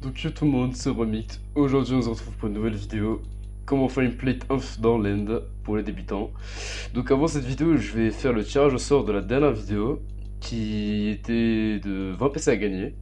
Donc yo tout le monde, c'est Remix. Aujourd'hui on se retrouve pour une nouvelle vidéo. Comment faire une plate off dans l'end pour les débutants. Donc avant cette vidéo, je vais faire le tirage au sort de la dernière vidéo qui était de 20 PC à gagner.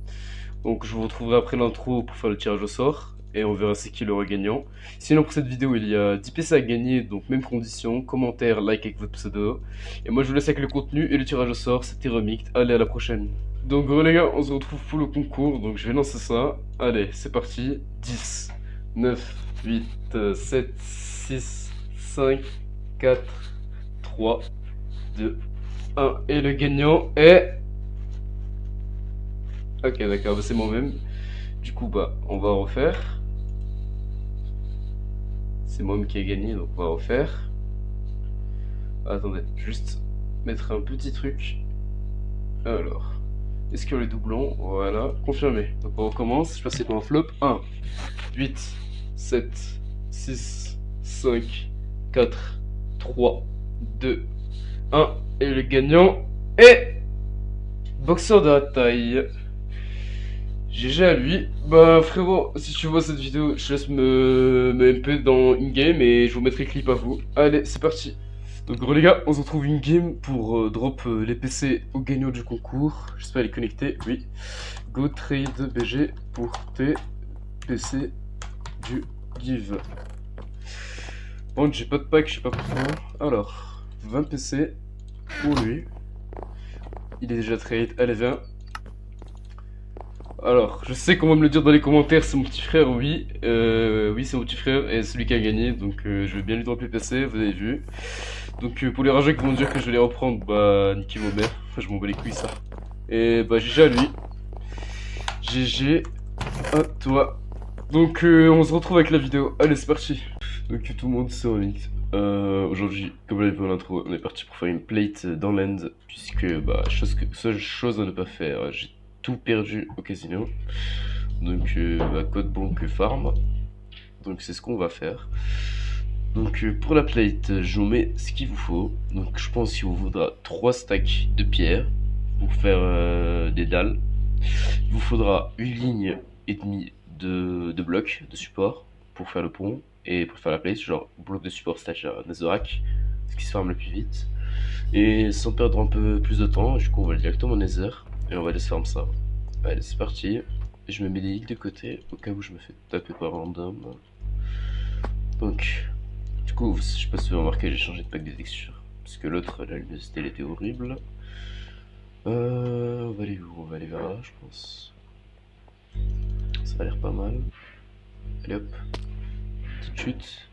Donc je vous retrouverai après l'intro pour faire le tirage au sort et on verra c'est qui le gagnant. Sinon pour cette vidéo il y a 10 PC à gagner, donc même condition, commentaire, like avec votre pseudo. Et moi je vous laisse avec le contenu et le tirage au sort, c'était Remix. Allez, à la prochaine. Donc gros les gars, on se retrouve pour le concours, donc je vais lancer ça. Allez, c'est parti. 10, 9, 8, 7, 6, 5, 4, 3, 2, 1. Et le gagnant est... Ok, d'accord, bah c'est moi-même. Du coup, bah, on va refaire. C'est moi-même qui ai gagné, donc on va refaire. Attendez, juste mettre un petit truc. Alors... Est-ce qu'il y a les doublons? Voilà, confirmé. Donc on recommence, je passe par un flop. 1, 8, 7, 6, 5, 4, 3, 2, 1. Et le gagnant est... Boxeur de la taille. GG à lui. Bah frérot, si tu vois cette vidéo, je laisse me MP dans in-game et je vous mettrai le clip à vous. Allez, c'est parti. Donc gros les gars, on se retrouve in-game pour drop les PC au gagnant du concours. J'espère les connecter, oui. Go trade BG pour tes PC du give. Bon, j'ai pas de pack, je sais pas pourquoi. Alors, 20 PC pour lui. Il est déjà trade, allez viens. Alors, je sais qu'on va me le dire dans les commentaires, c'est mon petit frère, oui. Oui, c'est mon petit frère et celui qui a gagné, donc je vais bien lui dropper PC, vous avez vu. Donc pour les rageux qui vont dire que je vais les reprendre, bah niquez vos mères, je m'en bats les couilles ça. Et bah GG à lui. GG à toi. Donc on se retrouve avec la vidéo, allez c'est parti. Donc tout le monde c'est Remix. Aujourd'hui, comme vous l'avez vu dans l'intro, on est parti pour faire une plate dans l'end, puisque bah seule chose à ne pas faire, j'ai tout perdu au casino. Donc bah, code banque farm. Donc c'est ce qu'on va faire. Donc pour la plate, je vous mets ce qu'il vous faut. Donc je pense qu'il vous faudra 3 stacks de pierre pour faire des dalles. Il vous faudra une ligne et demie de blocs de support pour faire le pont et pour faire la plate, genre bloc de support stack netherrack, ce qui se farme le plus vite. Et sans perdre un peu plus de temps, du coup on va directement au nether et on va laisser farm ça. Allez c'est parti. Je me mets des lignes de côté au cas où je me fais taper par random. Donc du coup, je sais pas si vous avez remarqué, j'ai changé de pack de texture. Parce que l'autre, la luminosité, elle était horrible. On va aller où? On va aller vers là, je pense. Ça a l'air pas mal. Allez hop. Petite chute.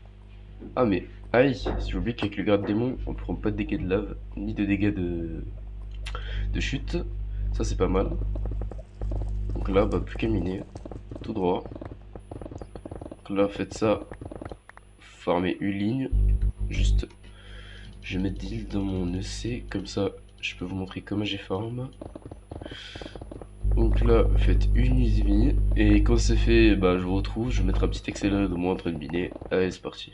Ah mais, aïe, j'ai oublié qu'avec le grade démon, on prend pas de dégâts de lave, ni de dégâts de chute. Ça c'est pas mal. Donc là, bah plus qu'à miner. Tout droit. Donc là, faites ça. Farmer une ligne. Juste, je vais mettre des îles dans mon EC, comme ça je peux vous montrer comment j'ai farm. Donc là, faites une et demie, et quand c'est fait, bah je vous retrouve, je vais mettre un petit accéléré de moi en train de miner. Allez, c'est parti.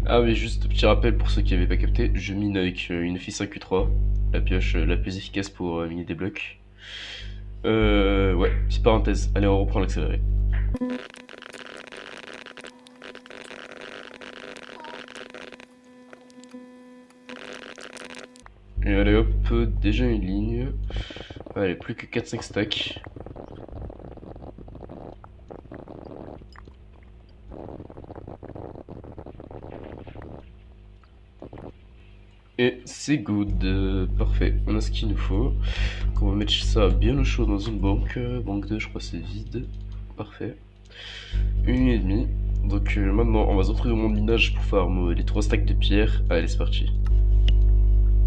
Ah oui, juste petit rappel pour ceux qui n'avaient pas capté, je mine avec une FI 5Q3, la pioche la plus efficace pour miner des blocs. Ouais, petite parenthèse, allez on reprend l'accéléré. Et allez hop, déjà une ligne. Allez, plus que 4-5 stacks. Et c'est good, parfait, on a ce qu'il nous faut. Donc on va mettre ça bien au chaud dans une banque, banque 2 je crois c'est vide, parfait. Une et demie, donc maintenant on va se retrouver au monde minage pour farm les 3 stacks de pierre, allez c'est parti.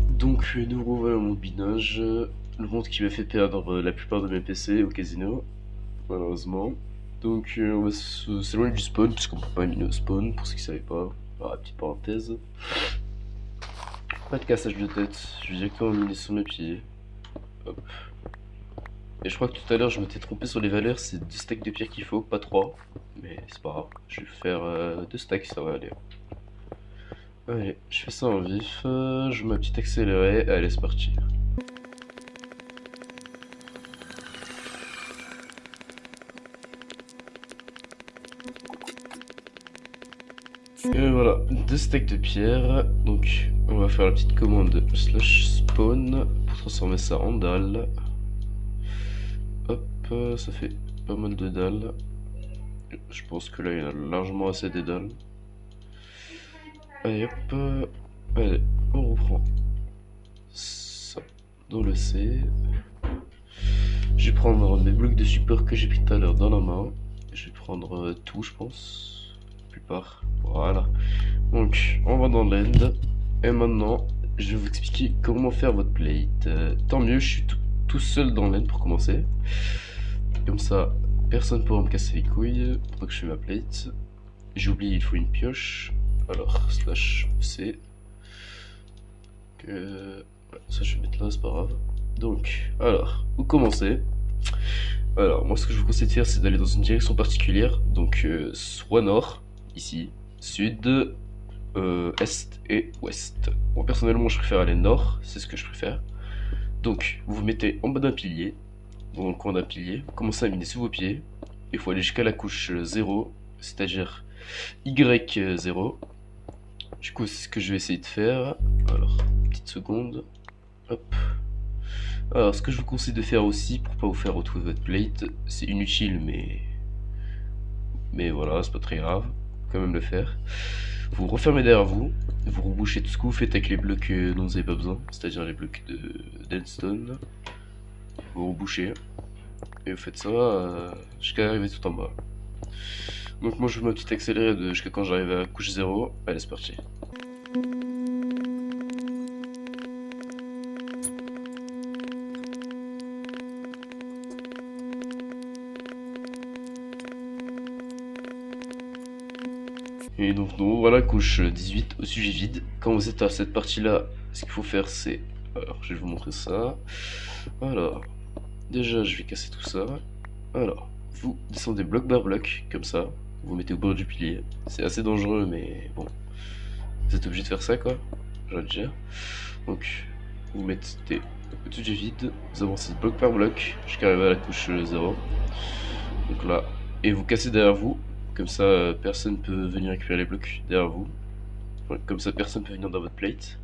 Donc nous revoilà au monde minage, le monde qui m'a fait perdre la plupart de mes PC au casino, malheureusement. Donc on va s'éloigner du spawn, puisqu'on peut pas miner au spawn, pour ceux qui savaient pas, voilà, petite parenthèse. Pas de cassage de tête, je vais directement miner sur mes pieds. Hop. Et je crois que tout à l'heure je m'étais trompé sur les valeurs, c'est 2 stacks de pierre qu'il faut, pas 3. Mais c'est pas grave, je vais faire 2 stacks, ça va aller. Allez, je fais ça en vif, je mets un petit accéléré, allez c'est parti. Et voilà, 2 stacks de pierre. Donc on va faire la petite commande slash spawn pour transformer ça en dalle. Hop, ça fait pas mal de dalles. Je pense que là il y a largement assez de dalles. Allez hop, allez, on reprend ça dans le C. Je vais prendre mes blocs de support que j'ai pris tout à l'heure dans la main. Je vais prendre tout, je pense. La plupart. Voilà. Donc, on va dans l'end. Et maintenant, je vais vous expliquer comment faire votre plate. Tant mieux, je suis tout seul dans l'end pour commencer. Comme ça, personne ne pourra me casser les couilles pendant que je fais ma plate. J'ai oublié, il faut une pioche. Alors, slash C. Ça, je vais mettre là, c'est pas grave. Donc, alors, vous commencez. Alors, moi, ce que je vous conseille de faire, c'est d'aller dans une direction particulière. Donc, soit nord, ici, sud, est et ouest. Moi, personnellement, je préfère aller nord, c'est ce que je préfère. Donc, vous vous mettez en bas d'un pilier, dans le coin d'un pilier, vous commencez à miner sous vos pieds. Il faut aller jusqu'à la couche 0, c'est-à-dire Y0. Du coup, c'est ce que je vais essayer de faire. Alors, petite seconde. Hop. Alors, ce que je vous conseille de faire aussi, pour pas vous faire retrouver votre plate, c'est inutile, mais voilà, c'est pas très grave. Faut quand même le faire. Vous refermez derrière vous, vous rebouchez tout ce que vous faites avec les blocs dont vous n'avez pas besoin, c'est-à-dire les blocs d'endstone. Vous rebouchez, et vous faites ça jusqu'à arriver tout en bas. Donc moi je fais ma petite accélérée jusqu'à quand j'arrive à la couche 0. Allez, c'est parti. Et donc voilà, couche 18 au sujet vide. Quand vous êtes à cette partie là, ce qu'il faut faire c'est... Alors je vais vous montrer ça. Alors, déjà je vais casser tout ça. Alors, vous descendez bloc par bloc, comme ça. Vous mettez au bord du pilier. C'est assez dangereux mais bon. Vous êtes obligé de faire ça quoi, je vais le dire. Donc, vous mettez au sujet vide, vous avancez bloc par bloc jusqu'à arriver à la couche 0. Donc là, et vous cassez derrière vous. Comme ça, personne peut venir récupérer les blocs derrière vous. Ouais, comme ça, personne peut venir dans votre plate.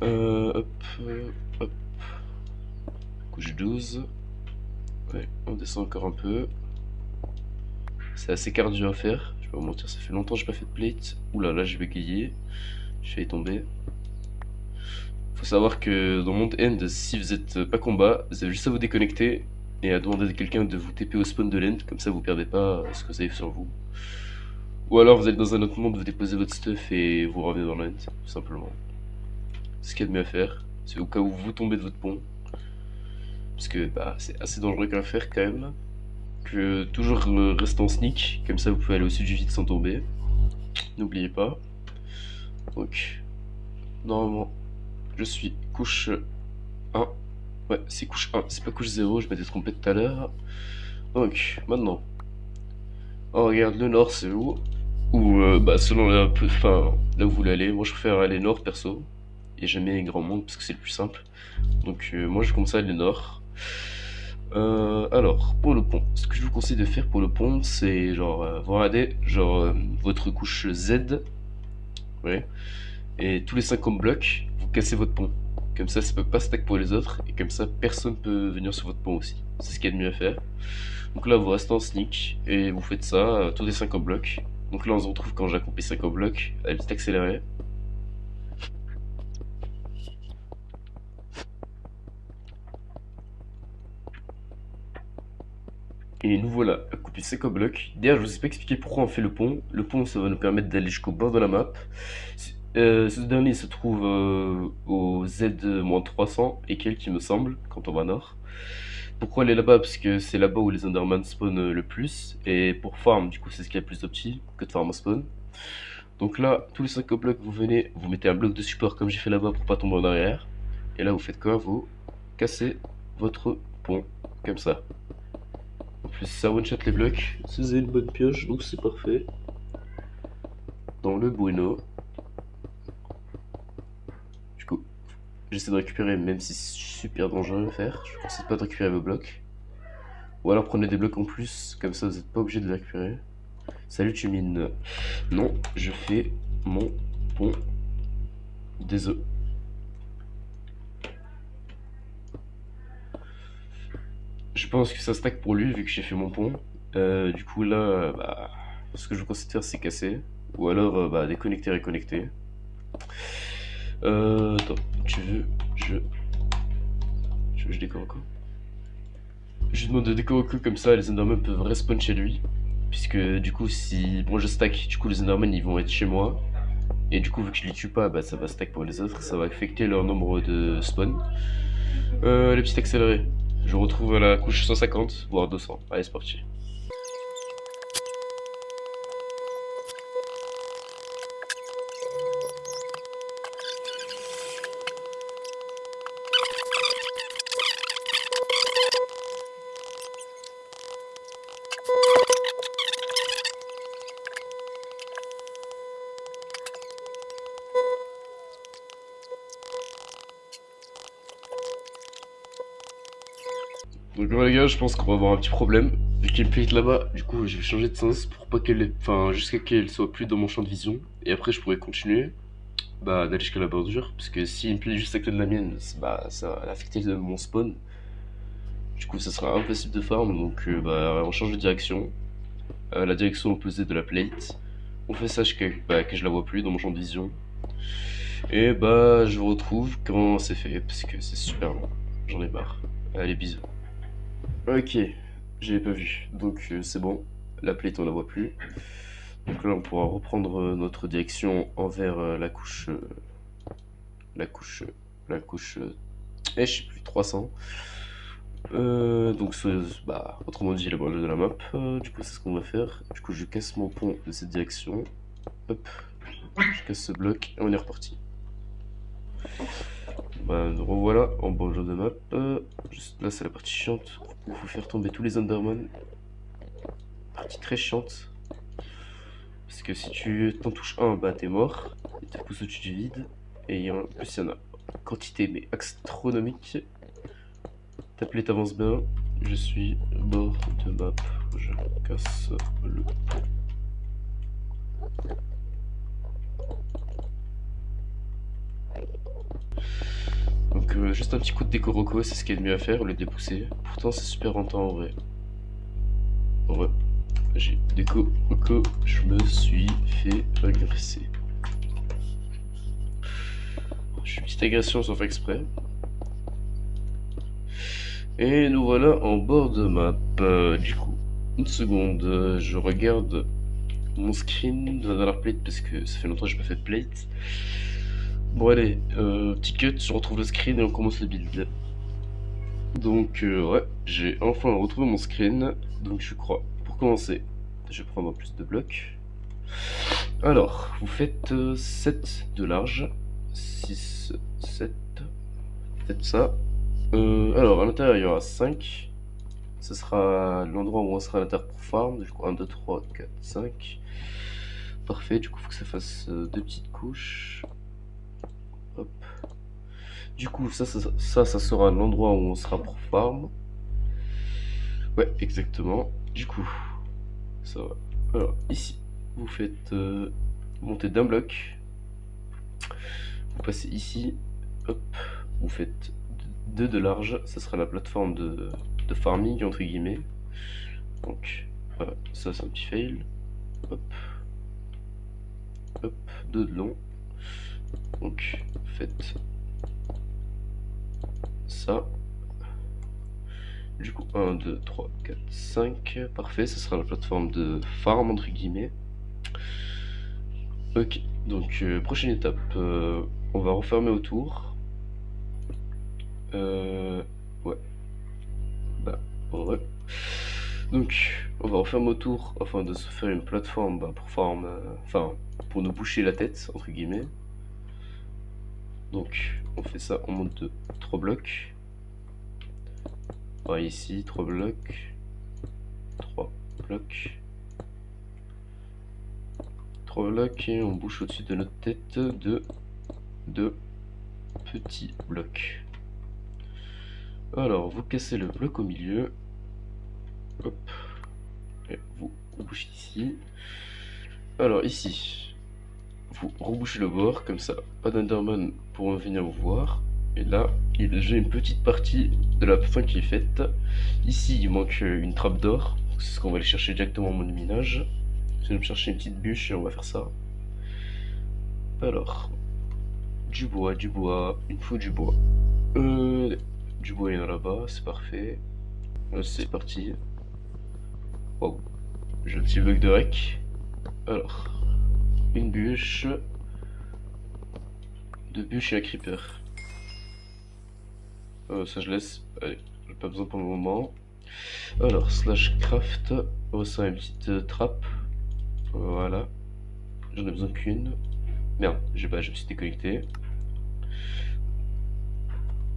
Hop, hop. Couche 12. Ouais, on descend encore un peu. C'est assez cardio à faire. Je vais pas vous mentir, ça fait longtemps que j'ai pas fait de plate. Oula, là j'ai bégayé. Je failli tomber. Faut savoir que dans Monde End, si vous êtes pas combat, vous avez juste à vous déconnecter et à demander à quelqu'un de vous TP au spawn de l'end, comme ça vous perdez pas ce que vous avez sur vous. Ou alors vous allez dans un autre monde, vous déposez votre stuff et vous revenez dans l'end, tout simplement. C'est ce qu'il y a de mieux à faire, c'est au cas où vous tombez de votre pont. Parce que bah, c'est assez dangereux qu'à faire quand même. Que toujours rester en sneak, comme ça vous pouvez aller au sud du vide sans tomber. N'oubliez pas. Donc, normalement, je suis couche 1. Ouais, c'est couche 1, c'est pas couche 0, je m'étais trompé tout à l'heure. Donc, maintenant, on regarde le nord, c'est où? Ou, bah, selon là où vous voulez aller. Moi, je préfère aller nord, perso. Et jamais grand monde, parce que c'est le plus simple. Donc, moi, je commence à aller nord. Alors, pour le pont, ce que je vous conseille de faire pour le pont, c'est genre, vous regardez, genre, votre couche Z, ouais, et tous les 50 blocs, vous cassez votre pont. Comme ça peut pas stack pour les autres, et comme ça, personne peut venir sur votre pont aussi. C'est ce qu'il y a de mieux à faire. Donc là, vous restez en sneak, et vous faites ça, tous les 50 blocs. Donc là, on se retrouve quand j'ai accompli 50 blocs, à la petite accélérée. Et nous voilà à couper 50 blocs. D'ailleurs, je vous ai pas expliqué pourquoi on fait le pont. Le pont, ça va nous permettre d'aller jusqu'au bord de la map. Ce dernier se trouve au Z-300 et quelques, il me semble, quand on va nord. Pourquoi aller là-bas? Parce que c'est là-bas où les Enderman spawn le plus. Et pour farm, du coup, c'est ce qui est le plus opti que de farm en spawn. Donc là, tous les 50 blocs, vous venez, vous mettez un bloc de support comme j'ai fait là-bas pour pas tomber en arrière. Et là, vous faites quoi? Vous cassez votre pont, comme ça. En plus, ça one-shot les blocs. Si vous avez une bonne pioche, donc c'est parfait. Dans le bueno. Du coup, j'essaie de récupérer, même si c'est super dangereux à faire. Je vous conseille pas de récupérer vos blocs. Ou alors prenez des blocs en plus, comme ça vous n'êtes pas obligé de les récupérer. Salut, tu mines. Non, je fais mon pont des œufs. Je pense que ça stack pour lui vu que j'ai fait mon pont. Du coup là, bah, ce que je considère c'est cassé. Ou alors bah, déconnecter, reconnecter. Attends, tu veux, je décore quoi? Je lui demande de décorer que comme ça les Endermen peuvent respawn chez lui. Puisque du coup si bon je stack, du coup les Endermen ils vont être chez moi. Et du coup vu que je les tue pas, bah ça va stack pour les autres, ça va affecter leur nombre de spawn. Les petits accélérés. Je retrouve à la couche 150, voire 200. Allez c'est parti. Donc voilà les gars, je pense qu'on va avoir un petit problème. Vu qu'il y a une plate là-bas, du coup je vais changer de sens pour pas qu'elle... Enfin, jusqu'à qu'elle soit plus dans mon champ de vision. Et après je pourrais continuer bah, d'aller jusqu'à la bordure. Parce que si une plate juste à côté de la mienne, bah, ça va affecter mon spawn. Du coup ça sera impossible de farm, donc bah, on change de direction. La direction opposée de la plate. On fait ça jusqu'à bah, que je la vois plus dans mon champ de vision. Et bah je vous retrouve quand c'est fait, parce que c'est super long. J'en ai marre. Allez bisous. Ok, j'avais pas vu. Donc c'est bon, la plate on la voit plus. Donc là on pourra reprendre notre direction envers la couche... la couche... la couche... je sais plus, 300. Donc bah, autrement dit la banlieue de la map. Du coup c'est ce qu'on va faire. Du coup je casse mon pont de cette direction. Hop, je casse ce bloc et on est reparti. Bah, nous revoilà en banlieue de map. Juste là c'est la partie chiante où il faut faire tomber tous les Enderman. Partie très chiante. Parce que si tu t'en touches un, bah t'es mort. Il te pousse au-dessus du vide. Et en plus il y en a quantité mais astronomique. Ta plate avance bien. Je suis bord de map. Je casse le pont. Donc juste un petit coup de déco roco, c'est ce qu'il y a de mieux à faire, le dépousser. Pourtant c'est super rentable en vrai. En vrai, j'ai déco roco, je me suis fait agresser. Je suis une petite agression sans faire exprès. Et nous voilà en bord de map. Du coup, une seconde, je regarde mon screen de la dernière plate parce que ça fait longtemps que j'ai pas fait de plate. Bon allez, petit cut, je retrouve le screen et on commence le build. Donc ouais, j'ai enfin retrouvé mon screen, donc je crois. Pour commencer, je vais prendre plus de blocs. Alors, vous faites 7 de large, 6, 7, faites ça. Alors, à l'intérieur, il y aura 5. Ce sera l'endroit où on sera à l'intérieur pour farm. Du coup, 1, 2, 3, 4, 5. Parfait, du coup, il faut que ça fasse 2 petites couches. Hop. Du coup, ça sera l'endroit où on sera pour farm. Ouais, exactement. Du coup, ça va. Alors, ici, vous faites monter d'un bloc. Vous passez ici. Hop. Vous faites 2 de large. Ça sera la plateforme de farming, entre guillemets. Donc, voilà. Ça, c'est un petit fail. Hop. Hop. 2 de long. Donc, faites ça. Du coup, 1, 2, 3, 4, 5. Parfait, ce sera la plateforme de farm, entre guillemets. Ok, donc prochaine étape. On va refermer autour. Ouais. Bah, ouais. Donc, on va refermer autour afin de se faire une plateforme bah, pour farm. Enfin, pour nous boucher la tête, entre guillemets. Donc, on fait ça, on monte de 3 blocs. Pareil ici, 3 blocs. 3 blocs. 3 blocs et on bouche au-dessus de notre tête de 2 petits blocs. Alors, vous cassez le bloc au milieu. Hop. Et vous rebouchez ici. Alors ici, vous rebouchez le bord, comme ça, pas d'Enderman pour venir vous voir. Et là, il y a déjà une petite partie de la fin qui est faite. Ici, il manque une trappe d'or. C'est ce qu'on va aller chercher directement au mode minage. Je vais me chercher une petite bûche et on va faire ça. Alors, du bois, il me faut du bois. Du bois, il y en a là-bas, c'est parfait. C'est parti. Wow, j'ai un petit bug de rec. Alors, une bûche, deux bûches et un creeper. Ça je laisse, allez, j'ai pas besoin pour le moment. Alors, slash craft, oh ça une petite trappe. Voilà, j'en ai besoin qu'une. Merde, je me suis déconnecté.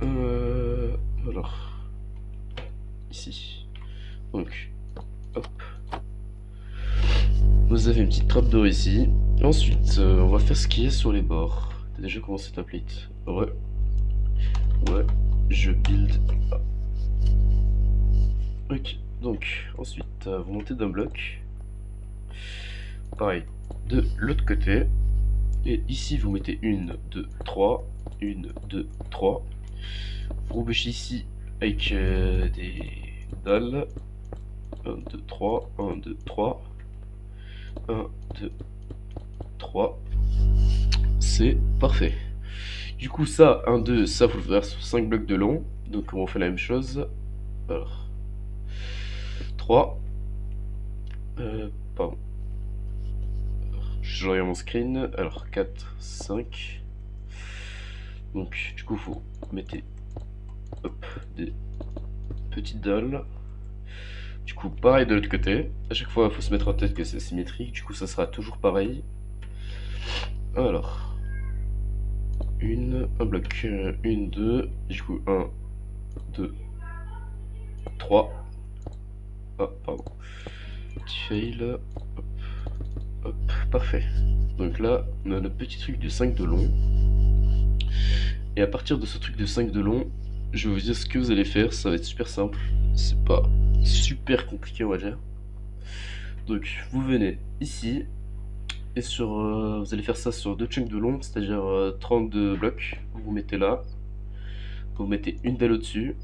Alors, ici. Donc, hop. Vous avez une petite trappe d'eau ici. Ensuite, on va faire ce qui est sur les bords. T'as déjà commencé ta plate? Ouais. Ouais, je build. Ok, donc, ensuite, vous montez d'un bloc. Pareil, de l'autre côté. Et ici, vous mettez une, deux, trois. Une, deux, trois. Vous rebêchez ici avec des dalles. 1, 2, 3. 1, 2, 3. 1, 2, 3. C'est parfait. Du coup, ça, 1, 2, ça, faut le faire sur 5 blocs de long. Donc, on fait la même chose. Alors, 3. Pardon. Je regarde mon screen. Alors, 4, 5. Donc, du coup, vous mettez hop, des petites dalles. Du coup, pareil de l'autre côté. À chaque fois, il faut se mettre en tête que c'est symétrique. Du coup, ça sera toujours pareil. Alors, un bloc, une, deux. Du coup, 1, 2, 3. Ah, pardon. Petit fail. Hop, hop, parfait. Donc là, on a notre petit truc de 5 de long. Et à partir de ce truc de 5 de long, je vais vous dire ce que vous allez faire. Ça va être super simple. C'est pas super compliqué, on va dire. Donc, vous venez ici. Et vous allez faire ça sur 2 chunks de long, c'est-à-dire 32 blocs. Vous mettez là. Vous mettez une dalle au-dessus.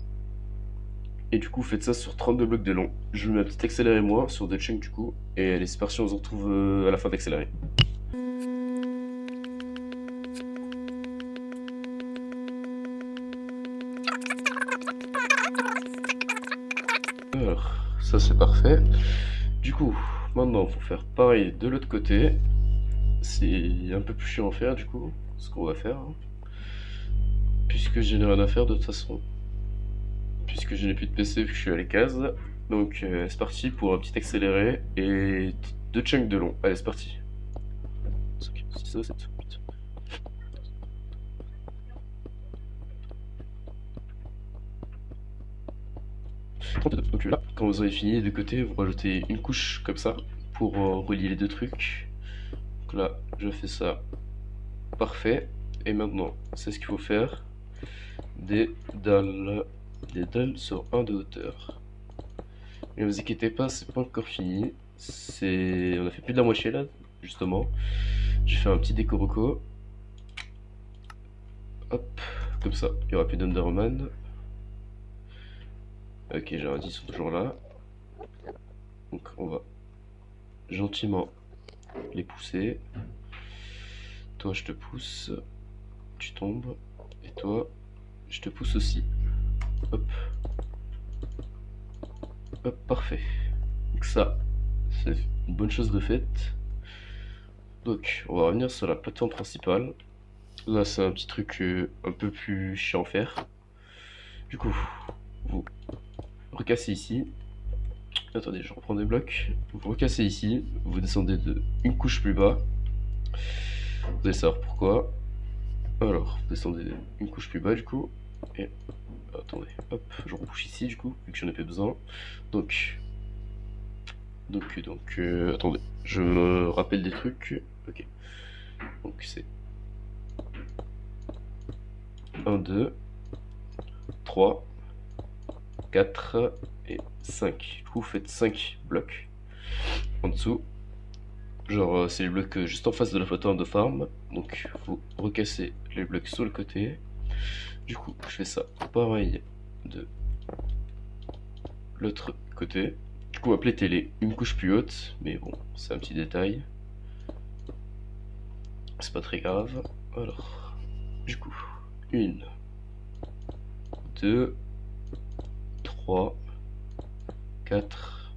Et du coup, vous faites ça sur 32 blocs de long. Je mets un petit accéléré moi sur 2 chunks du coup. Et allez, c'est parti, on se retrouve à la fin d'accélérer. Alors, ça c'est parfait. Du coup, maintenant, faut faire pareil de l'autre côté. C'est un peu plus chiant à faire du coup, ce qu'on va faire. Puisque je n'ai rien à faire de toute façon. Puisque je n'ai plus de PC vu que je suis à les cases. Donc c'est parti pour un petit accéléré et 2 chunks de long. Allez, c'est parti. 5, 6, 7, 8. Donc là, quand vous aurez fini de côté, vous rajoutez une couche comme ça pour relier les deux trucs. Donc là, je fais ça. Parfait. Et maintenant, c'est ce qu'il faut faire. Des dalles sur 1 de hauteur. Mais ne vous inquiétez pas, c'est pas encore fini. On a fait plus de la moitié là, justement. J'ai fait un petit décoroco. Hop, comme ça, il n'y aura plus d'Enderman. Ok, j'ai un 10, ils sont toujours là. Donc on va gentiment les pousser. Toi, je te pousse. Tu tombes. Et toi, je te pousse aussi. Hop. Hop, parfait. Donc ça, c'est une bonne chose de faite. Donc, on va revenir sur la plateforme principale. Là, c'est un petit truc un peu plus chiant à faire. Du coup, vous recassez ici. Attendez, je reprends des blocs. Vous recassez ici. Vous descendez de une couche plus bas. Vous allez savoir pourquoi. Alors, vous descendez une couche plus bas du coup. Et attendez, hop, je rebouche ici du coup, vu que j'en ai pas besoin. Donc, attendez, je me rappelle des trucs. Ok. Donc c'est 1, 2, 3, 4 et 5. Du coup, vous faites 5 blocs. en dessous. Genre, c'est les blocs juste en face de la plateforme de farm. Donc, faut recasser les blocs sur le côté. Du coup, je fais ça pareil de l'autre côté. Du coup, on va pléter les une couche plus haute. Mais bon, c'est un petit détail. C'est pas très grave. Alors, du coup, 1, 2, 3, 4,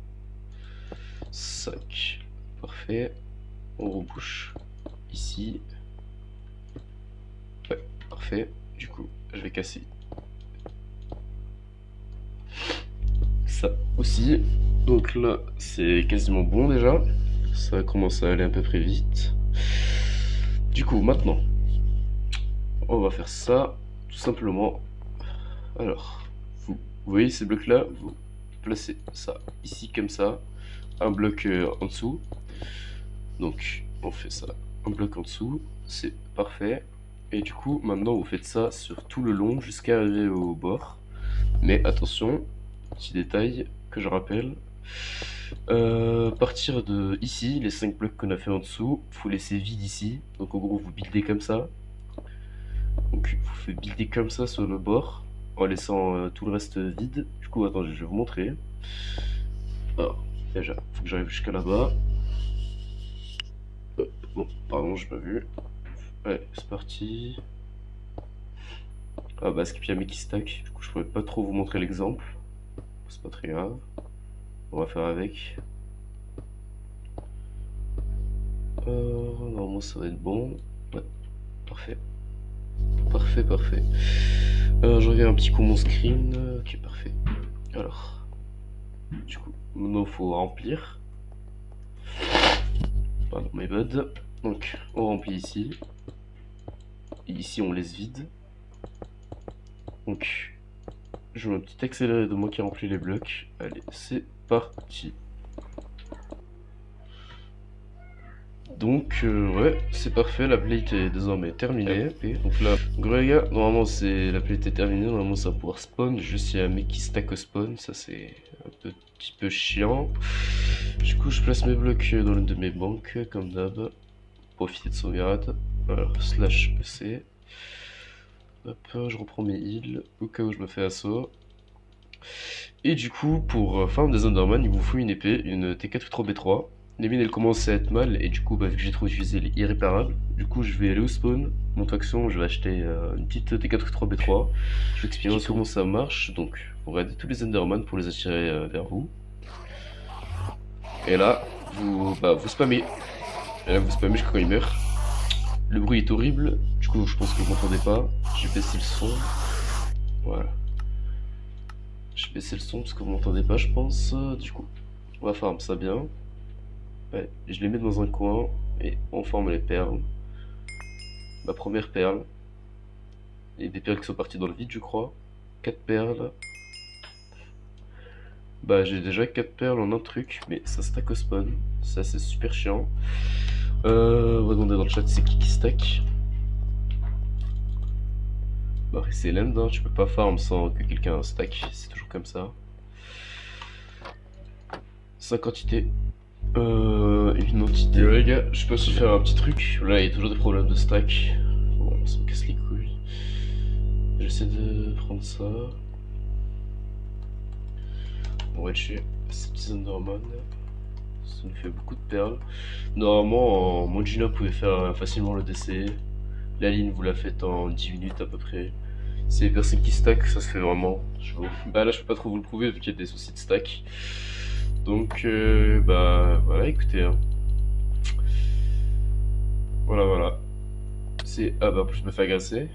5. Parfait. On rebouche ici. Ouais, parfait. Du coup, je vais casser ça aussi. Donc là, c'est quasiment bon déjà. Ça commence à aller à peu près vite. Du coup, maintenant, on va faire ça tout simplement. Alors, vous voyez ces blocs-là, vous placez ça ici comme ça, un bloc en dessous. Donc, on fait ça, un bloc en dessous, c'est parfait. Et du coup, maintenant, vous faites ça sur tout le long jusqu'à arriver au bord. Mais attention, petit détail que je rappelle. Partir de ici, les 5 blocs qu'on a fait en dessous, faut laisser vide ici. Donc en gros, vous buildez comme ça. Donc vous faites builder comme ça sur le bord, en laissant tout le reste vide. Du coup, attendez, je vais vous montrer. Alors, déjà, faut que j'arrive jusqu'à là-bas. Bon, pardon, j'ai pas vu. Ouais, c'est parti. Ah bah, skip yami qui stack. Du coup, je pourrais pas trop vous montrer l'exemple. C'est pas très grave. On va faire avec. Normalement, ça va être bon. Ouais, parfait. Parfait, parfait. Je regarde un petit coup mon screen. Ok, parfait. Alors, du coup, maintenant, il faut remplir. Pardon, my bad. Donc, on remplit ici. Et ici, on laisse vide. Donc, je mets un petit accéléré de moi qui remplit les blocs. Allez, c'est parti. Donc, ouais, c'est parfait. La plate est désormais terminée. Et donc là, les gars, normalement, la plate est terminée. Normalement, ça va pouvoir spawn. Juste, il y a un mec qui stack au spawn. Ça, c'est un petit peu chiant. Du coup, je place mes blocs dans l'une de mes banques, comme d'hab. Profiter de sauvegarde. Alors, slash EC. Hop, je reprends mes heals au cas où je me fais assaut. Et du coup, pour farm des Enderman, il vous faut une épée, une T4-3B3. Les mines elles commencent à être mal, et du coup, vu que j'ai trop utilisé les irréparables, du coup, je vais aller au spawn. Mon faction, je vais acheter une petite T4-3B3. Je vais expliquer comment ça marche. Donc, vous regardez tous les Enderman pour les attirer vers vous. Et là, vous spammez. Et là, vous spammez jusqu'à quand il meurt. Le bruit est horrible, du coup je pense que vous m'entendez pas. J'ai baissé le son. Voilà. J'ai baissé le son parce que vous m'entendez pas, je pense. Du coup, on va farm ça bien. Ouais, je les mets dans un coin et on forme les perles. Ma première perle. Et des perles qui sont parties dans le vide, je crois. 4 perles. Bah, j'ai déjà 4 perles en un truc, mais ça stack au spawn. Ça, c'est super chiant. On va demander dans le chat c'est qui stack. Bah, c'est l'end, hein. Tu peux pas farm sans que quelqu'un stack, c'est toujours comme ça. 5 quantités. Une entité. Les gars, je peux aussi faire un petit truc. Là, il y a toujours des problèmes de stack. Bon, ça me casse les couilles. J'essaie de prendre ça. On va tuer ces petits Enderman. Ça nous fait beaucoup de perles. Normalement, en Mojina, vous pouvez faire facilement le DC. La ligne, vous la faites en 10 minutes à peu près. C'est les personnes qui stack, ça se fait vraiment. Bah là, je peux pas trop vous le prouver vu qu'il y a des soucis de stack. Donc, bah voilà, écoutez. Hein. Voilà, voilà. C'est. Ah bah, je me fais agresser.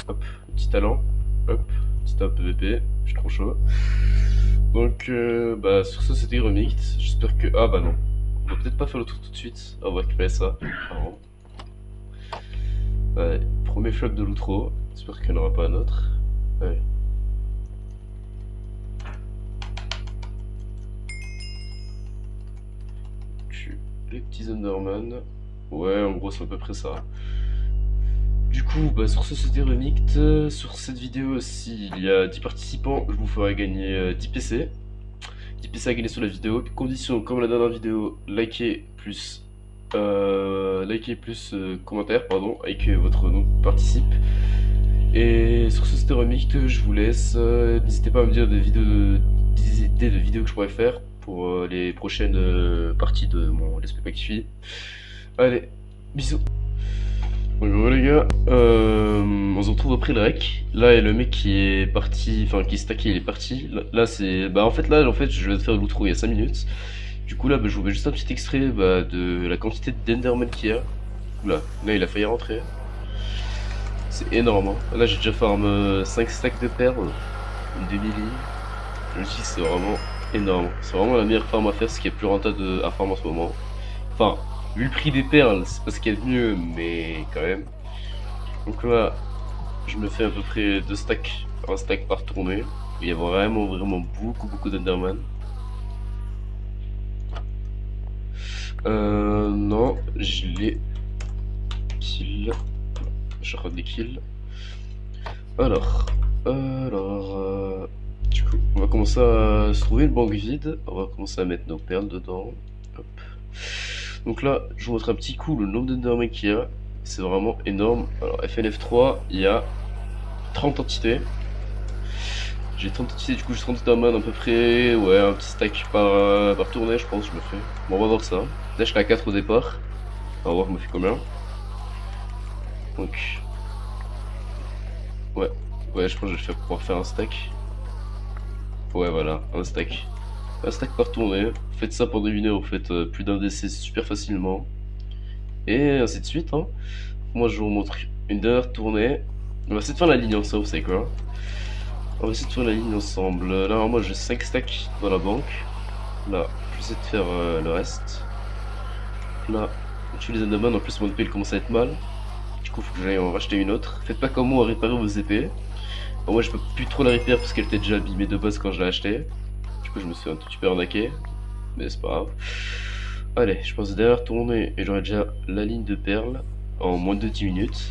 Hop, petit talent. Hop, petit un PVP. Je suis trop chaud. Donc, bah, sur ce, c'était Remixed. J'espère que. Ah bah non. On va peut-être pas faire le tour tout de suite. On va récupérer ça. Pardon. Ouais, premier flop de l'outro. J'espère qu'il n'y en aura pas un autre. Ouais. Les petits Enderman. Ouais, en gros, c'est à peu près ça. Du coup, bah, sur ce, c'était Remixed. Sur cette vidéo, s'il y a 10 participants, je vous ferai gagner 10 PC. 10 PC à gagner sur la vidéo. Condition, comme la dernière vidéo, likez plus commentaire, pardon, avec votre nom participe. Et sur ce c'était Remix, je vous laisse. N'hésitez pas à me dire des idées de vidéos que je pourrais faire pour les prochaines parties de mon Let's Play Pactify. Allez, bisous. Bonjour les gars, on se retrouve après le rec. Là, il y a le mec qui est parti, enfin qui est stacké, il est parti. Là, c'est. Bah, en fait, je viens de faire l'outro il y a 5 minutes. Du coup, là, bah, je vous mets juste un petit extrait de la quantité d'Enderman qu'il y a. Oula, là, il a failli rentrer. C'est énorme, hein. Là, j'ai déjà farm 5 stacks de perles, une demi-ligne. Je me dis, c'est vraiment énorme. C'est vraiment la meilleure farm à faire, ce qui est plus rentable à farm en ce moment. Enfin, vu le prix des perles, c'est pas ce qu'il y a de mieux, mais quand même. Donc là, je me fais à peu près 2 stacks, un stack par tournée. Il y a vraiment beaucoup d'Enderman. Non, je l'ai kill. Je rate des kills. Alors, du coup, on va commencer à se trouver une banque vide. On va commencer à mettre nos perles dedans. Hop. Donc là, je vous montre un petit coup le nombre d'Enderman qu'il y a. C'est vraiment énorme. Alors, FNF3, il y a 30 entités. J'ai 30 entités, du coup, j'ai 30 Enderman à peu près. Ouais, un petit stack par tournée, je pense, je me fais. Bon, on va voir ça. Là, je suis à 4 au départ. On va voir, je me fais combien. Donc, ouais, je pense que je vais pouvoir faire un stack. Ouais, voilà, un stack. Un stack par tournée. Faites ça pendant une heure, vous faites plus d'un DC super facilement. Et ainsi de suite, hein. Moi, je vous montre une dernière tournée. On va essayer de faire la ligne ensemble, vous savez quoi? On va essayer de faire la ligne ensemble. Là, moi, j'ai 5 stacks dans la banque. Là, je vais essayer de faire le reste. Là, je suis les Enderman, en plus mon épée il commence à être mal. Du coup, faut que j'aille en racheter une autre. Faites pas comme moi à réparer vos épées. Bon, moi, je peux plus trop la réparer parce qu'elle était déjà abîmée de base quand je l'ai achetée. Du coup, je me suis un tout petit peu arnaqué. Mais c'est pas grave. Allez, je pense derrière tourner et j'aurai déjà la ligne de perles en moins de 10 minutes.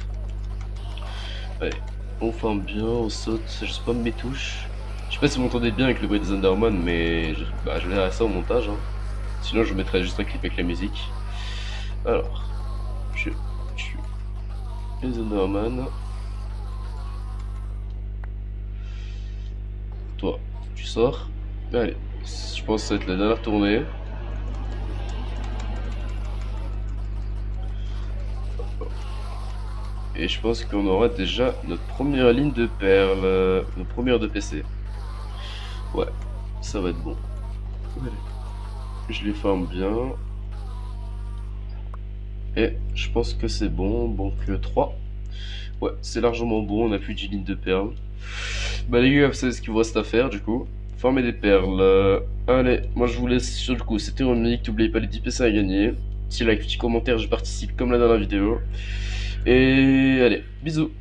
Allez, on farm bien, on saute, je spam mes touches. Je sais pas si vous m'entendez bien avec le bruit des Enderman, mais je verrai ça au montage. Hein. Sinon, je mettrai juste un clip avec la musique. Alors, je tue les Enderman. Toi, tu sors. Allez, je pense que ça va être la dernière tournée. Et je pense qu'on aura déjà notre première ligne de perles, notre première de PC. Ouais, ça va être bon. Allez. Je les farm bien. Et je pense que c'est bon, donc 3. Ouais, c'est largement bon, on a plus de lignes de perles. Bah les gars, vous savez ce qu'il vous reste à faire du coup. Farmer des perles. Allez, moi je vous laisse sur le coup, c'était Romnick, n'oubliez pas les 10 PC à gagner. Petit like, petit commentaire, je participe comme la dernière vidéo. Et allez, bisous.